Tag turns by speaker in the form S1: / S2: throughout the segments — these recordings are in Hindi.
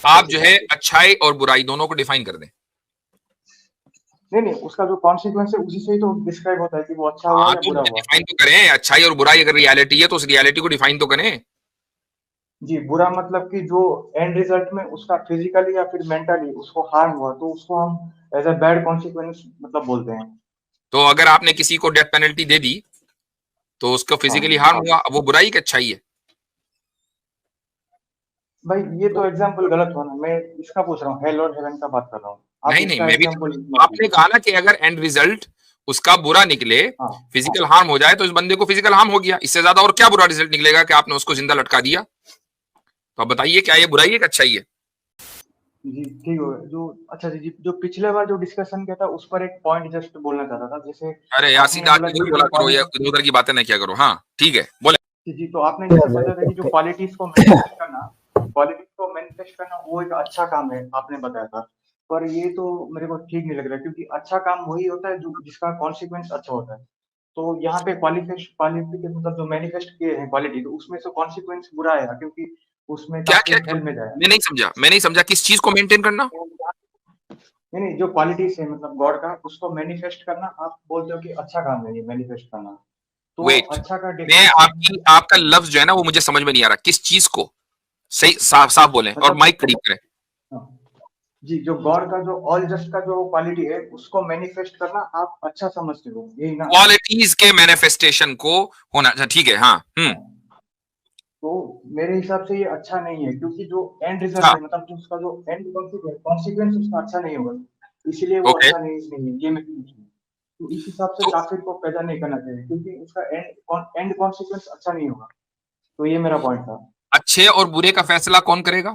S1: आप जो है अच्छाई और बुराई दोनों को डिफाइन कर दें।
S2: नहीं नहीं, उसका जो कॉन्सिक्वेंस है उसी से ही तो डिस्क्राइब होता है कि वो अच्छा हुआ
S1: हाँ
S2: या
S1: तो
S2: बुरा हुआ।
S1: डिफाइन तो करें, अच्छाई और बुराई अगर रियलिटी है तो उस रियलिटी को डिफाइन तो करें।
S2: जी, बुरा मतलब कि जो एंड रिजल्ट में उसका फिजिकली या फिर मेंटली उसको हार्म हुआ तो उसको हम एज अ बैड कॉन्सिक्वेंस मतलब बोलते हैं।
S1: तो अगर आपने किसी को डेथ पेनल्टी दे दी तो उसको फिजिकली
S2: हाँ
S1: हार्म हुआ, अब वो बुराई की अच्छाई है?
S2: भाई, ये तो एग्जाम्पल गलत हुआ ना। मैं इसका पूछ रहा हूँ, हेल और हेवन का बात कर रहा हूँ। आप
S1: नहीं नहीं,
S2: इसका
S1: मैं भी
S2: एग्जाम्पल मत
S1: आपने
S2: लीजिए।
S1: कहा ना कि अगर एंड रिजल्ट उसका बुरा निकले,
S2: हाँ
S1: फिजिकल हार्म हो जाए, तो इस बंदे को फिजिकल हार्म हो गया, इससे ज्यादा और क्या बुरा रिजल्ट निकलेगा कि आपने उसको जिंदा लटका दिया? तो अब बताइए क्या ये बुराई है कि अच्छाई है?
S2: जी, ठीक हो गया। जो अच्छा जी, जो पिछले बार जो डिस्कशन किया था उस पर एक पॉइंट जस्ट बोलना चाहता था। जैसे
S1: अरे यार
S2: आपने
S1: सीधा
S2: बोला
S1: इधर
S2: कि
S1: बोला
S2: जो
S1: करो, या इधर उधर की बातें नहीं किया करो। हाँ ठीक है, बोले।
S2: जी, तो आपने जैसे बताया था कि जो क्वालिटीज को मैनिफेस्ट करना, वो एक अच्छा काम है, आपने बताया था। पर ये तो मेरे को ठीक नहीं लग रहा, क्योंकि अच्छा काम वही होता है जो जिसका कॉन्सिक्वेंस अच्छा होता है। तो यहाँ पे क्वालिफिकेशन मतलब जो मैनिफेस्ट किए हैं क्वालिटी, तो उसमें से कॉन्सिक्वेंस बुरा आएगा, क्योंकि उसमें
S1: क्या
S2: काफी
S1: क्या क्या?
S2: हेल में जाएगा।
S1: मैं नहीं समझा किस चीज को मेंटेन करना।
S2: नहीं नहीं, जो क्वालिटीज है मतलब गॉड का, उसको मैनिफेस्ट करना, आप बोलते हो कि अच्छा काम है ये मैनिफेस्ट करना। तो
S1: वेट,
S2: अच्छा का
S1: मैं
S2: डेफिनेशन।
S1: आपकी आपका लफ्ज जो है ना वो मुझे समझ में नहीं आ रहा, किस चीज को? सही साफ साफ बोले और
S2: मतलब
S1: माइक करीब करें।
S2: हाँ, जी, जो गॉड का जो ऑल जस्ट का जो क्वालिटी है उसको मैनिफेस्ट करना आप अच्छा समझते हो, यही ना?
S1: क्वालिटीज के मैनिफेस्टेशन को होना, अच्छा ठीक है, हाँ।
S2: हाँ, तो मेरे हिसाब से ये अच्छा नहीं है, क्योंकि जो एंड रिजल्ट
S1: अच्छा।
S2: है मतलब जो उसका जो एंड कॉन्सिक्वेंस उसका अच्छा नहीं होगा। इसीलिए वो
S1: ओके।
S2: अच्छा नहीं है, ये मैं सोच रहा हूँ। तो इस हिसाब से
S1: तो
S2: काफिर को पैदा नहीं करना चाहिए, क्योंकि उसका एंड कॉन्सिक्वेंस अच्छा नहीं होगा। तो ये मेरा पॉइंट था।
S1: अच्छे और बुरे का फैसला कौन करेगा?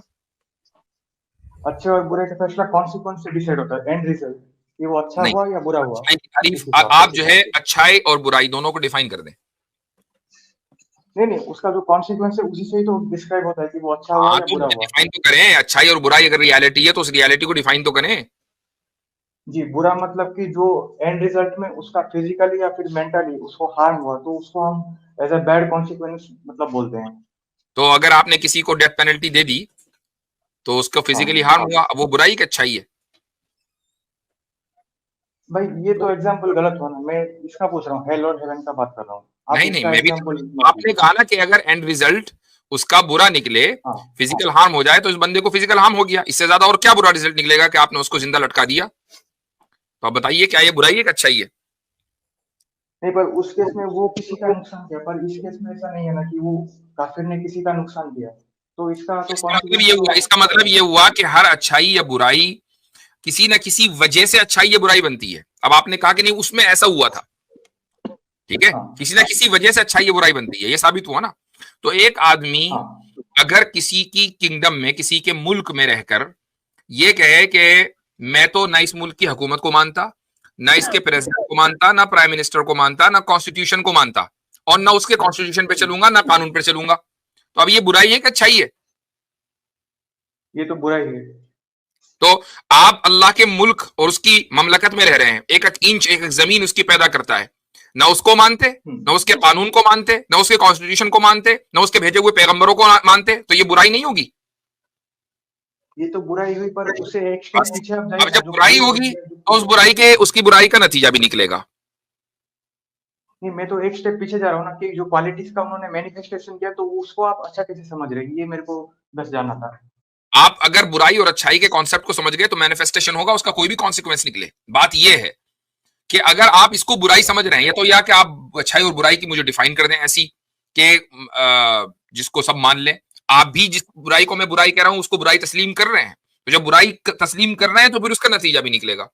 S2: अच्छे और बुरे का फैसला कॉन्सिक्वेंस से डिसाइड होता है, एंड रिजल्ट, कि वो अच्छा
S1: नहीं,
S2: हुआ या बुरा हुआ।
S1: अच्छाई की तारीफ
S2: इस हिसाब से।
S1: आप जो है अच्छाई और बुराई दोनों को डिफाइन कर दें।
S2: नहीं नहीं, उसका जो कॉन्सिक्वेंस है उसी से ही तो डिस्क्राइब होता है कि वो अच्छा हुआ
S1: हाँ
S2: या
S1: तो
S2: बुरा हुआ।
S1: डिफाइन तो करें, अच्छाई और बुराई अगर रियलिटी है तो उस रियलिटी को डिफाइन तो करें।
S2: जी, बुरा मतलब कि जो एंड रिजल्ट में उसका फिजिकली या फिर मेंटली उसको हार्म हुआ तो उसको हम एज अ बैड कॉन्सिक्वेंस मतलब बोलते हैं।
S1: तो अगर आपने किसी को डेथ पेनल्टी दे दी तो उसको फिजिकली
S2: हाँ
S1: हार्म हुआ, अब वो बुराई की अच्छाई है?
S2: भाई, ये तो एग्जाम्पल गलत हुआ ना। मैं इसका पूछ रहा हूँ, हेल और हेवन का बात कर रहा हूँ। आप
S1: नहीं नहीं,
S2: इसका
S1: मैं भी
S2: एग्जाम्पल मत
S1: आपने
S2: लीजिए।
S1: कहा ना कि अगर एंड रिजल्ट उसका बुरा निकले,
S2: हाँ
S1: फिजिकल हार्म हो जाए, तो इस बंदे को फिजिकल हार्म हो गया, इससे ज्यादा और क्या बुरा रिजल्ट निकलेगा कि आपने उसको जिंदा लटका दिया? तो आप बताइए क्या ये बुराई है कि अच्छाई है?
S2: नहीं, पर उस केस में वो किसी का नुकसान किया, पर इस केस में ऐसा नहीं है ना कि वो काफिर ने किसी का नुकसान किया। तो इसका तो कॉन्सिक्वेंस तो
S1: इसका मतलब ये हुआ कि हर अच्छाई या बुराई किसी न किसी वजह से अच्छाई या बुराई बनती है। अब आपने कहा कि नहीं उसमें ऐसा हुआ था, ठीक है,
S2: हाँ
S1: किसी ना किसी वजह से अच्छाई या बुराई बनती है, ये साबित हुआ ना। तो एक आदमी
S2: हाँ
S1: अगर किसी की किंगडम में, किसी के मुल्क में रहकर ये कहे कि मैं तो ना इस मुल्क की हुकूमत को मानता, ना इसके प्रेसिडेंट को मानता, ना प्राइम मिनिस्टर को मानता, ना कॉन्स्टिट्यूशन को मानता, और ना उसके कॉन्स्टिट्यूशन पे चलूंगा, ना कानून पे चलूंगा, तो अब ये बुराई है कि अच्छाई है?
S2: ये तो बुरा ही है।
S1: तो आप अल्लाह के मुल्क और उसकी ममलकत में रह रहे हैं, एक एक इंच एक एक जमीन उसकी पैदा करता है, ना उसको मानते, ना उसके कानून को मानते, ना उसके कॉन्स्टिट्यूशन को मानते, ना उसके भेजे हुए पैगंबरों को मानते, तो ये बुराई नहीं होगी?
S2: ये तो बुराई हुई, पर उससे एक स्टेप
S1: बस।
S2: पीछे आप
S1: अब
S2: जाइए ना,
S1: जब
S2: जो
S1: बुराई होगी तो उस बुराई के उसकी बुराई का नतीजा भी निकलेगा।
S2: नहीं, मैं तो एक स्टेप पीछे जा रहा हूँ ना, कि जो क्वालिटीज का उन्होंने मैनिफेस्टेशन किया तो उसको आप अच्छा कैसे समझ रहे हैं, ये मेरे को बस जानना था।
S1: आप अगर बुराई और अच्छाई के कॉन्सेप्ट को समझ गए तो मैनिफेस्टेशन होगा, उसका कोई भी कॉन्सिक्वेंस निकले। बात यह है कि अगर आप इसको बुराई समझ रहे हैं, या तो या कि आप अच्छाई और बुराई की मुझे डिफाइन कर दें ऐसी कि जिसको सब मान लें। आप भी जिस बुराई को मैं बुराई कह रहा हूं उसको बुराई तस्लीम कर रहे हैं, तो जब बुराई तस्लीम कर रहे हैं तो फिर उसका नतीजा भी निकलेगा।